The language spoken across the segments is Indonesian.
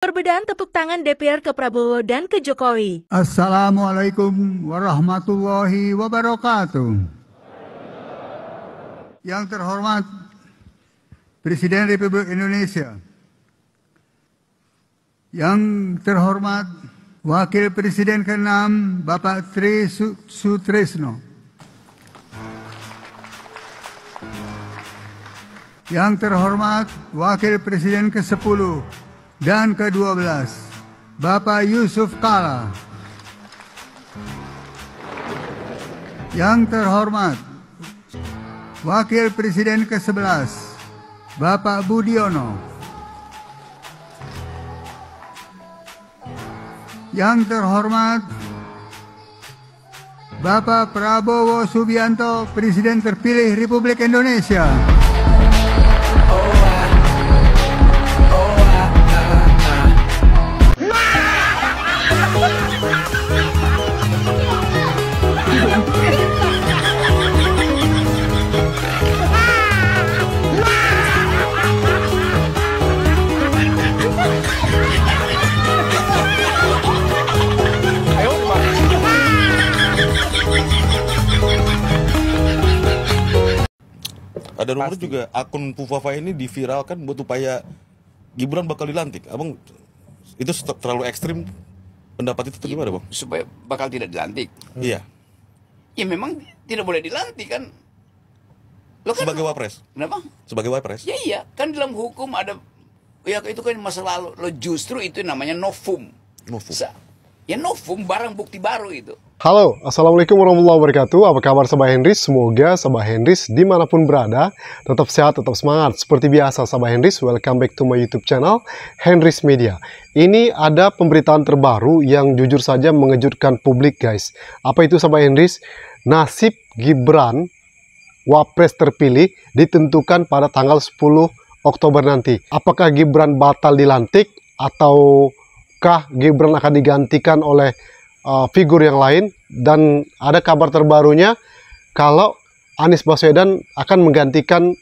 Perbedaan tepuk tangan DPR ke Prabowo dan ke Jokowi. Assalamualaikum warahmatullahi wabarakatuh. Yang terhormat Presiden Republik Indonesia, yang terhormat Wakil Presiden ke-6 Bapak Tri Sutresno, yang terhormat Wakil Presiden ke-10 dan ke-12 Bapak Yusuf Kala, yang terhormat Wakil Presiden ke-11 Bapak Budiono, yang terhormat Bapak Prabowo Subianto, Presiden terpilih Republik Indonesia. Ada rumor juga akun Pufafa ini diviralkan buat upaya Gibran bakal dilantik. Abang, itu terlalu ekstrim pendapat itu gimana, Bang? Supaya bakal tidak dilantik. Iya. Ya memang tidak boleh dilantik kan. Lo kan Sebagai wapres. Kenapa? Sebagai wapres. Ya iya, kan dalam hukum ada, ya itu kan masa lalu. Lo justru itu namanya novum. Novum. Ya novum, barang bukti baru itu. Halo, Assalamualaikum warahmatullahi wabarakatuh. Apa kabar Sobat Henrys? Semoga Sobat Henrys dimanapun berada tetap sehat, tetap semangat. Seperti biasa Sobat Henrys, welcome back to my YouTube channel Henrys Media. Ini ada pemberitaan terbaru yang jujur saja mengejutkan publik guys. Apa itu Sobat Henrys? Nasib Gibran Wapres terpilih ditentukan pada tanggal 10 Oktober nanti. Apakah Gibran batal dilantik ataukah Gibran akan digantikan oleh figur yang lain? Dan ada kabar terbarunya kalau Anies Baswedan akan menggantikan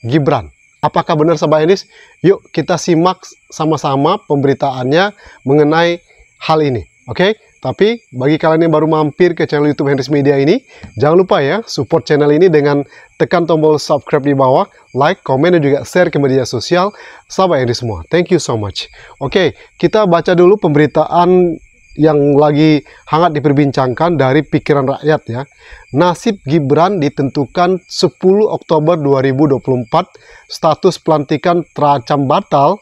Gibran. Apakah benar Sobat Henrys? Yuk kita simak sama-sama pemberitaannya mengenai hal ini. Oke? Tapi bagi kalian yang baru mampir ke channel YouTube Henrys Media ini, jangan lupa ya support channel ini dengan tekan tombol subscribe di bawah, like, komen, dan juga share ke media sosial Sobat Henrys semua. Thank you so much. Oke, kita baca dulu pemberitaan yang lagi hangat diperbincangkan dari pikiran rakyat ya. Nasib Gibran ditentukan 10 Oktober 2024, status pelantikan terancam batal.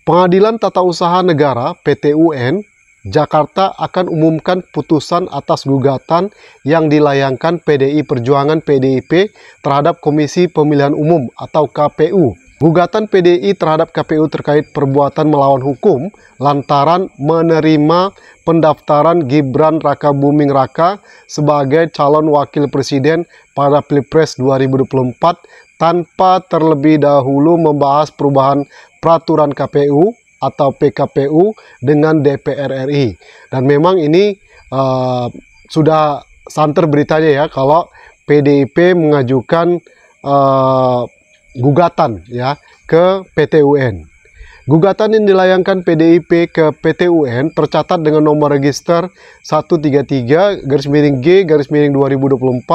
Pengadilan Tata Usaha Negara (PT-UN) Jakarta akan umumkan putusan atas gugatan yang dilayangkan PDI Perjuangan (PDIP) terhadap Komisi Pemilihan Umum atau KPU. Gugatan PDI terhadap KPU terkait perbuatan melawan hukum lantaran menerima pendaftaran Gibran Rakabuming Raka sebagai calon wakil presiden pada Pilpres 2024 tanpa terlebih dahulu membahas perubahan peraturan KPU atau PKPU dengan DPR RI. Dan memang ini sudah santer beritanya ya kalau PDIP mengajukan gugatan ya ke PT-UN. Gugatan yang dilayangkan PDIP ke PT-UN tercatat dengan nomor register 133-G-2024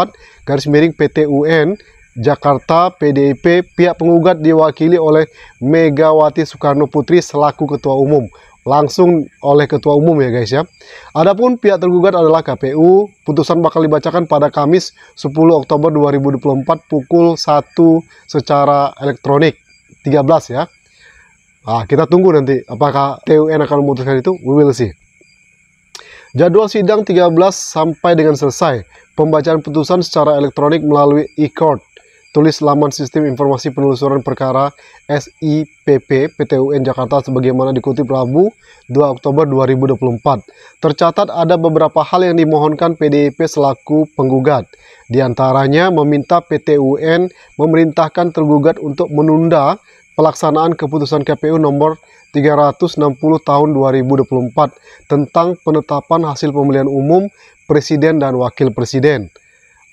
PT-UN Jakarta. PDIP pihak penggugat diwakili oleh Megawati Soekarno Putri selaku ketua umum, langsung oleh ketua umum ya guys ya. Adapun pihak tergugat adalah KPU. Putusan bakal dibacakan pada Kamis 10 Oktober 2024 pukul 1 secara elektronik 13 ya. Nah, kita tunggu nanti apakah TUN akan memutuskan itu, we will see. Jadwal sidang 13 sampai dengan selesai. Pembacaan putusan secara elektronik melalui e-court. Tulis laman Sistem Informasi Penelusuran Perkara SIPP PT-UN Jakarta sebagaimana dikutip Rabu 2 Oktober 2024. Tercatat ada beberapa hal yang dimohonkan PDIP selaku penggugat. Di antaranya meminta PT-UN memerintahkan tergugat untuk menunda pelaksanaan keputusan KPU nomor 360 tahun 2024 tentang penetapan hasil pemilihan umum presiden dan wakil presiden.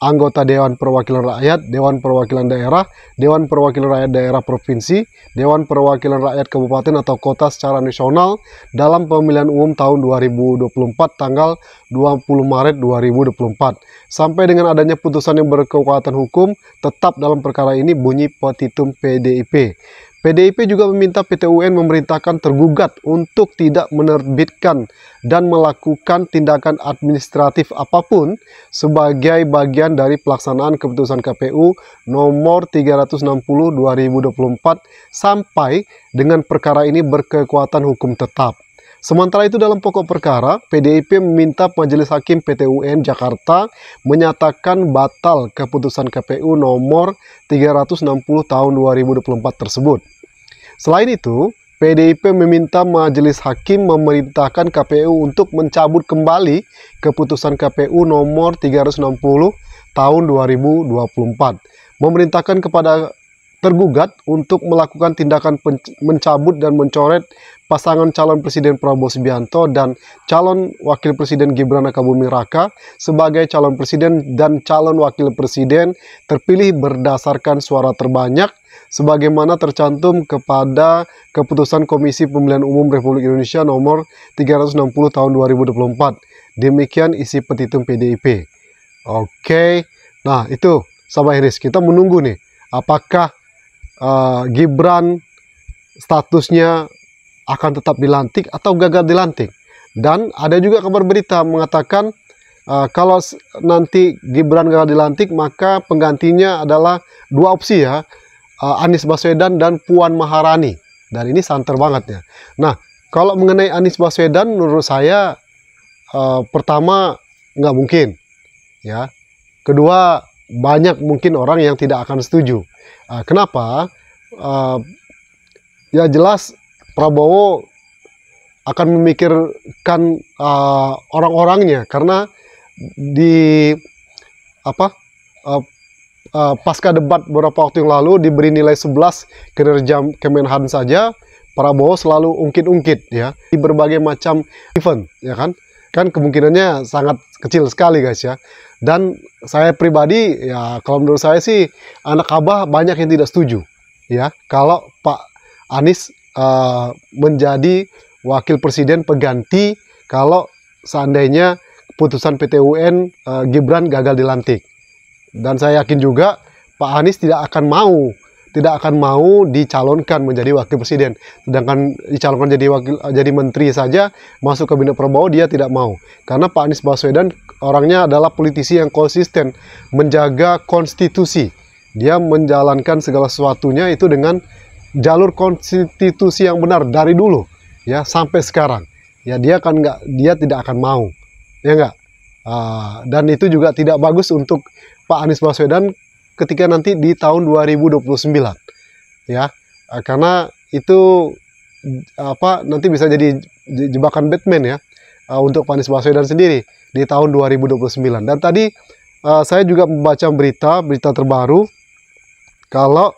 anggota Dewan Perwakilan Rakyat, Dewan Perwakilan Daerah, Dewan Perwakilan Rakyat Daerah Provinsi, Dewan Perwakilan Rakyat Kabupaten atau Kota secara nasional dalam pemilihan umum tahun 2024 tanggal 20 Maret 2024. Sampai dengan adanya putusan yang berkekuatan hukum tetap dalam perkara ini, bunyi petitum PDIP. PDIP juga meminta PT UN memerintahkan tergugat untuk tidak menerbitkan dan melakukan tindakan administratif apapun sebagai bagian dari pelaksanaan keputusan KPU nomor 360/2024 sampai dengan perkara ini berkekuatan hukum tetap. Sementara itu dalam pokok perkara, PDIP meminta Majelis Hakim PT UN Jakarta menyatakan batal keputusan KPU nomor 360 tahun 2024 tersebut. Selain itu, PDIP meminta Majelis Hakim memerintahkan KPU untuk mencabut kembali keputusan KPU nomor 360 tahun 2024. Memerintahkan kepada tergugat untuk melakukan tindakan mencabut dan mencoret pasangan calon Presiden Prabowo Subianto dan calon Wakil Presiden Gibran Rakabuming Raka sebagai calon Presiden dan calon Wakil Presiden terpilih berdasarkan suara terbanyak sebagaimana tercantum kepada Keputusan Komisi Pemilihan Umum Republik Indonesia nomor 360 tahun 2024. Demikian isi petitum PDIP. Oke, nah itu sahabat Henris, kita menunggu nih apakah Gibran statusnya akan tetap dilantik atau gagal dilantik. Dan ada juga kabar berita mengatakan kalau nanti Gibran gagal dilantik, maka penggantinya adalah dua opsi ya, Anies Baswedan dan Puan Maharani. Dan ini santer banget ya. Nah, kalau mengenai Anies Baswedan, menurut saya pertama nggak mungkin ya. Kedua, banyak mungkin orang yang tidak akan setuju. Kenapa? Ya jelas Prabowo akan memikirkan orang-orangnya, karena di pasca debat beberapa waktu yang lalu diberi nilai 11 kinerja Kemenhan saja, Prabowo selalu ungkit-ungkit ya di berbagai macam event ya kan kemungkinannya sangat kecil sekali guys ya. Dan saya pribadi ya, kalau menurut saya sih anak abah banyak yang tidak setuju ya kalau Pak Anies menjadi wakil presiden pengganti kalau seandainya putusan PT UN Gibran gagal dilantik. Dan saya yakin juga Pak Anies tidak akan mau dicalonkan menjadi wakil presiden. Sedangkan dicalonkan jadi menteri saja, masuk kabinet Prabowo dia tidak mau. Karena Pak Anies Baswedan orangnya adalah politisi yang konsisten, menjaga konstitusi. Dia menjalankan segala sesuatunya itu dengan jalur konstitusi yang benar dari dulu ya sampai sekarang. Ya dia tidak akan mau. Ya enggak? Dan itu juga tidak bagus untuk Pak Anies Baswedan ketika nanti di tahun 2029 ya, karena itu nanti bisa jadi jebakan Batman ya untuk Pak Anies Baswedan sendiri di tahun 2029. Dan tadi saya juga membaca berita terbaru kalau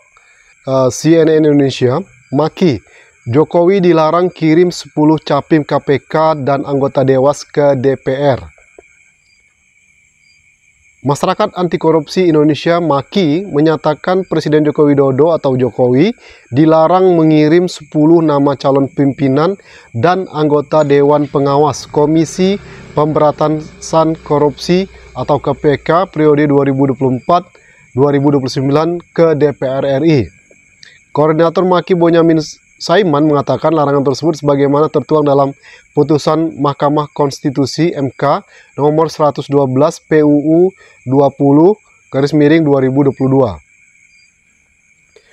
CNN Indonesia maki Jokowi dilarang kirim 10 capim KPK dan anggota Dewas ke DPR. Masyarakat Anti Korupsi Indonesia maki menyatakan Presiden Joko Widodo atau Jokowi dilarang mengirim 10 nama calon pimpinan dan anggota Dewan Pengawas Komisi Pemberantasan Korupsi atau KPK periode 2024-2029 ke DPR RI. Koordinator Maki Bonyamin Saiman mengatakan larangan tersebut sebagaimana tertuang dalam putusan Mahkamah Konstitusi MK nomor 112 PUU 20/2022.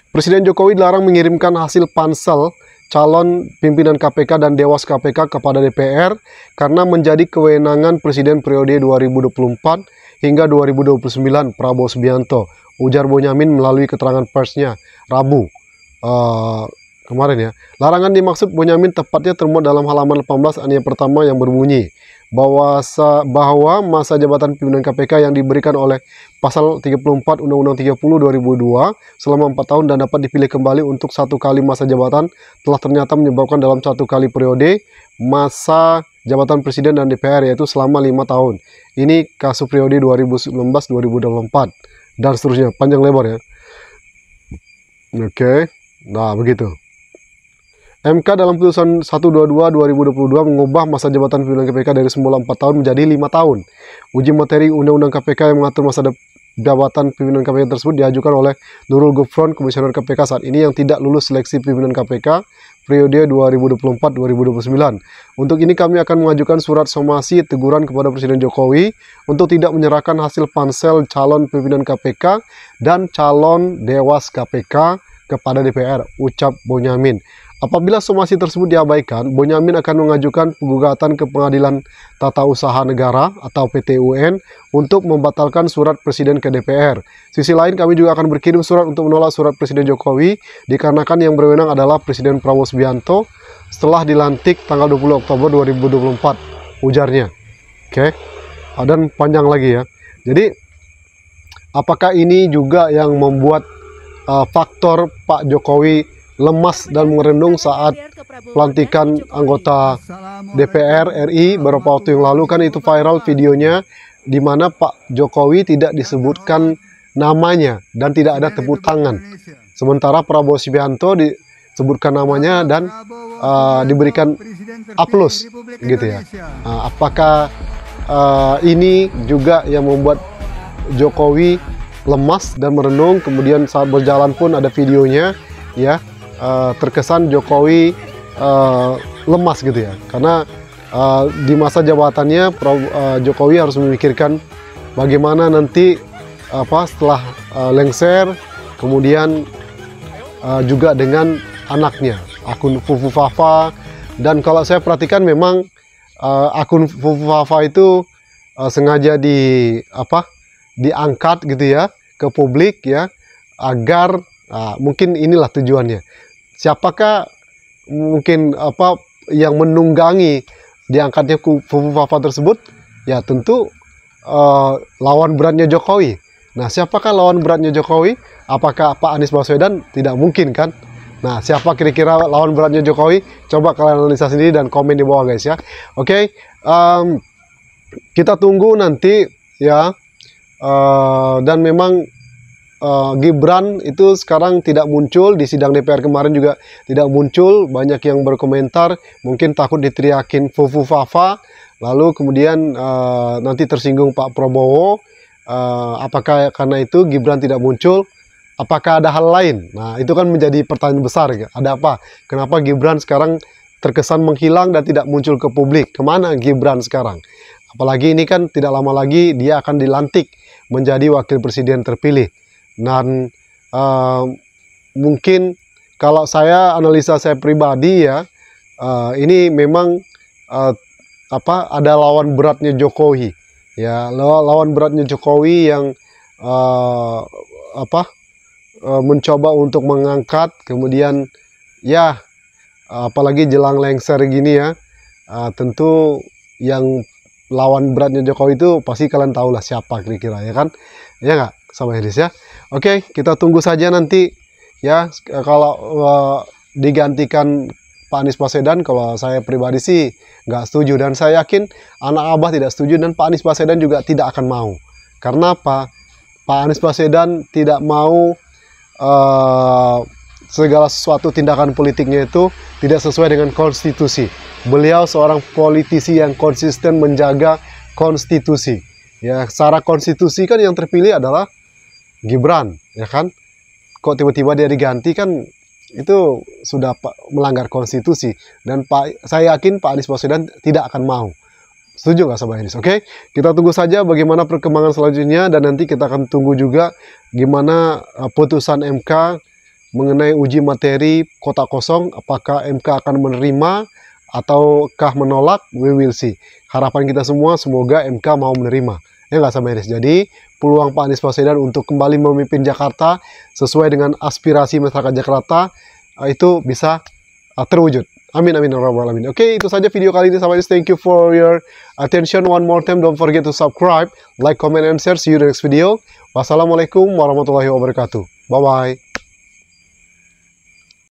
Presiden Jokowi dilarang mengirimkan hasil pansel calon pimpinan KPK dan Dewas KPK kepada DPR karena menjadi kewenangan Presiden periode 2024 hingga 2029 Prabowo Subianto, ujar Bonyamin melalui keterangan persnya Rabu kemarin ya. Larangan dimaksud Bonyamin tepatnya termuat dalam halaman 18 ayat pertama yang berbunyi bahwa masa jabatan pimpinan KPK yang diberikan oleh pasal 34 Undang-Undang 30 2002 selama 4 tahun dan dapat dipilih kembali untuk 1 kali masa jabatan telah ternyata menyebabkan dalam 1 kali periode masa jabatan Presiden dan DPR, yaitu selama 5 tahun. Ini kasus periode 2019-2024 dan seterusnya, panjang lebar ya. Oke, nah begitu. MK dalam putusan 122/2022 mengubah masa jabatan pimpinan KPK dari semula 4 tahun menjadi 5 tahun. Uji materi Undang-Undang KPK yang mengatur masa jabatan pimpinan KPK tersebut diajukan oleh Nurul Gufron, Komisioner KPK saat ini yang tidak lulus seleksi pimpinan KPK periode 2024-2029. Untuk ini kami akan mengajukan surat somasi teguran kepada Presiden Jokowi untuk tidak menyerahkan hasil pansel calon pimpinan KPK dan calon Dewas KPK kepada DPR, ucap Bonyamin. Apabila somasi tersebut diabaikan, Bonyamin akan mengajukan gugatan ke Pengadilan Tata Usaha Negara atau PT-UN untuk membatalkan surat Presiden ke DPR. Sisi lain, kami juga akan berkirim surat untuk menolak surat Presiden Jokowi dikarenakan yang berwenang adalah Presiden Prabowo Subianto setelah dilantik tanggal 20 Oktober 2024, ujarnya. Oke, dan panjang lagi ya. Jadi, apakah ini juga yang membuat faktor Pak Jokowi lemas dan merenung saat pelantikan anggota DPR RI beberapa waktu yang lalu? Kan itu viral videonya di mana Pak Jokowi tidak disebutkan namanya dan tidak ada tepuk tangan. Sementara Prabowo Subianto disebutkan namanya dan diberikan aplaus gitu ya. Apakah ini juga yang membuat Jokowi lemas dan merenung? Kemudian saat berjalan pun ada videonya ya. Terkesan Jokowi lemas gitu ya, karena di masa jabatannya Jokowi harus memikirkan bagaimana nanti setelah lengser, kemudian juga dengan anaknya, akun Fufu Fafa. Dan kalau saya perhatikan memang akun Fufu Fafa itu sengaja diangkat gitu ya ke publik ya, agar mungkin inilah tujuannya. Siapakah mungkin yang menunggangi diangkatnya Fufu Fafa tersebut? Ya tentu lawan beratnya Jokowi. Nah, siapakah lawan beratnya Jokowi? Apakah Pak Anies Baswedan? Tidak mungkin kan? Nah, siapa kira-kira lawan beratnya Jokowi? Coba kalian analisa sendiri dan komen di bawah guys ya. Oke, kita tunggu nanti ya. Dan memang Gibran itu sekarang tidak muncul di sidang DPR kemarin, juga tidak muncul. Banyak yang berkomentar mungkin takut diteriakin Fufu Fafa, lalu kemudian nanti tersinggung Pak Prabowo. Apakah karena itu Gibran tidak muncul? Apakah ada hal lain? Nah, itu kan menjadi pertanyaan besar. Ada apa? Kenapa Gibran sekarang terkesan menghilang dan tidak muncul ke publik? Kemana Gibran sekarang? Apalagi ini kan tidak lama lagi dia akan dilantik menjadi wakil presiden terpilih. Dan mungkin kalau saya analisa saya pribadi ya, ini memang ada lawan beratnya Jokowi ya, lawan beratnya Jokowi yang mencoba untuk mengangkat, kemudian ya apalagi jelang lengser gini ya, tentu yang lawan beratnya Jokowi itu pasti kalian tahu lah siapa kira-kira ya kan, ya nggak sama Henris ya. Oke, kita tunggu saja nanti ya, kalau digantikan Pak Anies Baswedan. Kalau saya pribadi sih nggak setuju, dan saya yakin anak Abah tidak setuju, dan Pak Anies Baswedan juga tidak akan mau. Karena apa? Pak Anies Baswedan tidak mau segala sesuatu tindakan politiknya itu tidak sesuai dengan konstitusi. Beliau seorang politisi yang konsisten menjaga konstitusi. Ya, secara konstitusi kan yang terpilih adalah Gibran, ya kan? Kok tiba-tiba dia diganti, kan itu sudah melanggar konstitusi. Dan saya yakin Pak Anies Baswedan tidak akan mau. Setuju nggak Sobat Anies? Oke, kita tunggu saja bagaimana perkembangan selanjutnya, dan nanti kita akan tunggu juga gimana putusan MK mengenai uji materi kotak kosong. Apakah MK akan menerima ataukah menolak? We will see. Harapan kita semua semoga MK mau menerima. Ya nggak Sobat Anies? Jadi peluang Pak Anies Baswedan untuk kembali memimpin Jakarta sesuai dengan aspirasi masyarakat Jakarta itu bisa terwujud. Amin amin ya rabbal alamin. Oke, itu saja video kali ini Sobat Anies. Thank you for your attention. One more time, don't forget to subscribe, like, comment, and share. See you in the next video. Wassalamualaikum warahmatullahi wabarakatuh. Bye bye.